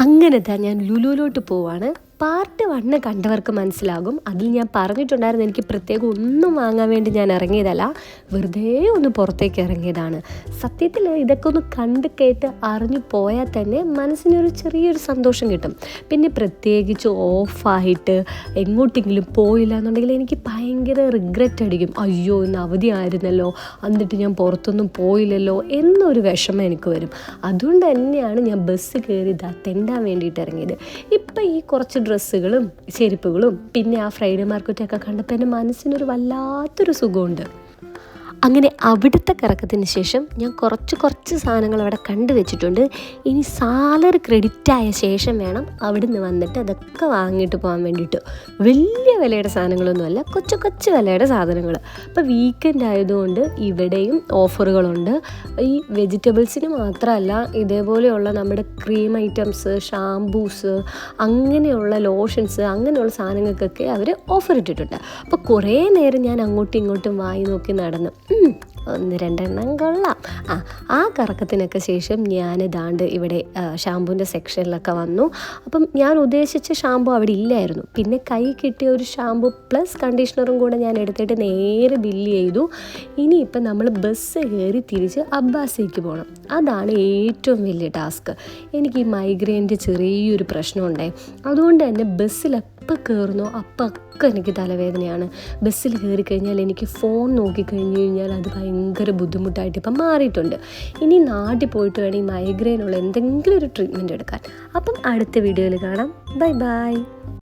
അങ്ങനത്തെ ഞാൻ ലുലുവിലോട്ട് പോവാണ്. പാർട്ട് 1 കണ്ടവർക്ക് മനസ്സിലാകും. അതിൽ ഞാൻ പറഞ്ഞിട്ടുണ്ടായിരുന്നു എനിക്ക് പ്രത്യേകം ഒന്നും വാങ്ങാൻ വേണ്ടി ഞാൻ ഇറങ്ങിയതല്ല, വെറുതെ ഒന്ന് പുറത്തേക്ക് ഇറങ്ങിയതാണ്. സത്യത്തിൽ ഇതൊക്കെ ഒന്ന് കണ്ട് കേട്ട് അറിഞ്ഞു പോയാൽ തന്നെ മനസ്സിനൊരു ചെറിയൊരു സന്തോഷം കിട്ടും. പിന്നെ പ്രത്യേകിച്ച് ഓഫായിട്ട് എങ്ങോട്ടെങ്കിലും പോയില്ല എന്നുണ്ടെങ്കിൽ എനിക്ക് ഭയങ്കര റിഗ്രറ്റ് അടിക്കും. അയ്യോ ഇന്ന് അവധിയായിരുന്നല്ലോ, എന്നിട്ട് ഞാൻ പുറത്തൊന്നും പോയില്ലല്ലോ എന്നൊരു വിഷമം എനിക്ക് വരും. അതുകൊണ്ട് തന്നെയാണ് ഞാൻ ബസ് കയറി തെണ്ടാൻ വേണ്ടിയിട്ട് ഇറങ്ങിയത്. ഇപ്പം ഈ കുറച്ച് ഡ്രസ്സുകളും ചെരുപ്പുകളും പിന്നെ ആ ഫ്രൈഡേ മാർക്കറ്റൊക്കെ കണ്ടപ്പോൾ എൻ്റെ മനസ്സിനൊരു വല്ലാത്തൊരു സുഖമുണ്ട്. അങ്ങനെ അവിടുത്തെ കറക്കത്തിന് ശേഷം ഞാൻ കുറച്ച് സാധനങ്ങൾ അവിടെ കണ്ടു വെച്ചിട്ടുണ്ട്. ഇനി സാലറി ക്രെഡിറ്റ് ആയ ശേഷം വേണം അവിടുന്ന് വന്നിട്ട് അതൊക്കെ വാങ്ങിയിട്ട് പോകാൻ വേണ്ടിയിട്ട്. വലിയ വിലയുടെ സാധനങ്ങളൊന്നുമല്ല, കൊച്ചു വിലയുടെ സാധനങ്ങൾ. അപ്പോൾ വീക്കെൻഡ് ആയതുകൊണ്ട് ഇവിടെയും ഓഫറുകളുണ്ട്. ഈ വെജിറ്റബിൾസിന് മാത്രമല്ല, ഇതേപോലെയുള്ള നമ്മുടെ ക്രീം ഐറ്റംസ്, ഷാംപൂസ്, അങ്ങനെയുള്ള ലോഷൻസ്, അങ്ങനെയുള്ള സാധനങ്ങൾക്കൊക്കെ അവർ ഓഫർ ഇട്ടിട്ടുണ്ട്. അപ്പോൾ കുറേ നേരം ഞാൻ അങ്ങോട്ടും ഇങ്ങോട്ടും വായി നോക്കി നടന്നു. 1-2 കൊള്ളാം. ആ കറക്കത്തിനൊക്കെ ശേഷം ഞാൻ ദാണ്ട് ഇവിടെ ഷാമ്പൂവിൻ്റെ സെക്ഷനിലൊക്കെ വന്നു. അപ്പം ഞാൻ ഉദ്ദേശിച്ച ഷാമ്പൂ അവിടെ ഇല്ലായിരുന്നു. പിന്നെ കൈ കിട്ടിയ ഒരു ഷാമ്പൂ പ്ലസ് കണ്ടീഷണറും കൂടെ ഞാൻ എടുത്തിട്ട് നേരെ ബില്ല് ചെയ്തു. ഇനിയിപ്പം നമ്മൾ ബസ് കയറി തിരിച്ച് അബ്ബാസിലേക്ക് പോകണം. അതാണ് ഏറ്റവും വലിയ ടാസ്ക്. എനിക്ക് ഈ മൈഗ്രെയിൻ്റെ ചെറിയൊരു പ്രശ്നമുണ്ടേ, അതുകൊണ്ട് തന്നെ ബസ്സിലൊക്കെ കയറുന്നു അപ്പൊക്കെ എനിക്ക് തലവേദനയാണ്. ബസ്സിൽ കയറി കഴിഞ്ഞാൽ എനിക്ക് ഫോൺ നോക്കിക്കഴിഞ്ഞ് കഴിഞ്ഞാൽ അത് ഭയങ്കര ബുദ്ധിമുട്ടായിട്ട് ഇപ്പം മാറിയിട്ടുണ്ട്. ഇനി നാട്ടിൽ പോയിട്ട് വേണം ഈ മൈഗ്രെയിനുള്ള എന്തെങ്കിലും ഒരു ട്രീറ്റ്മെൻറ്റ് എടുക്കാൻ. അപ്പം അടുത്ത വീഡിയോയിൽ കാണാം. ബൈ.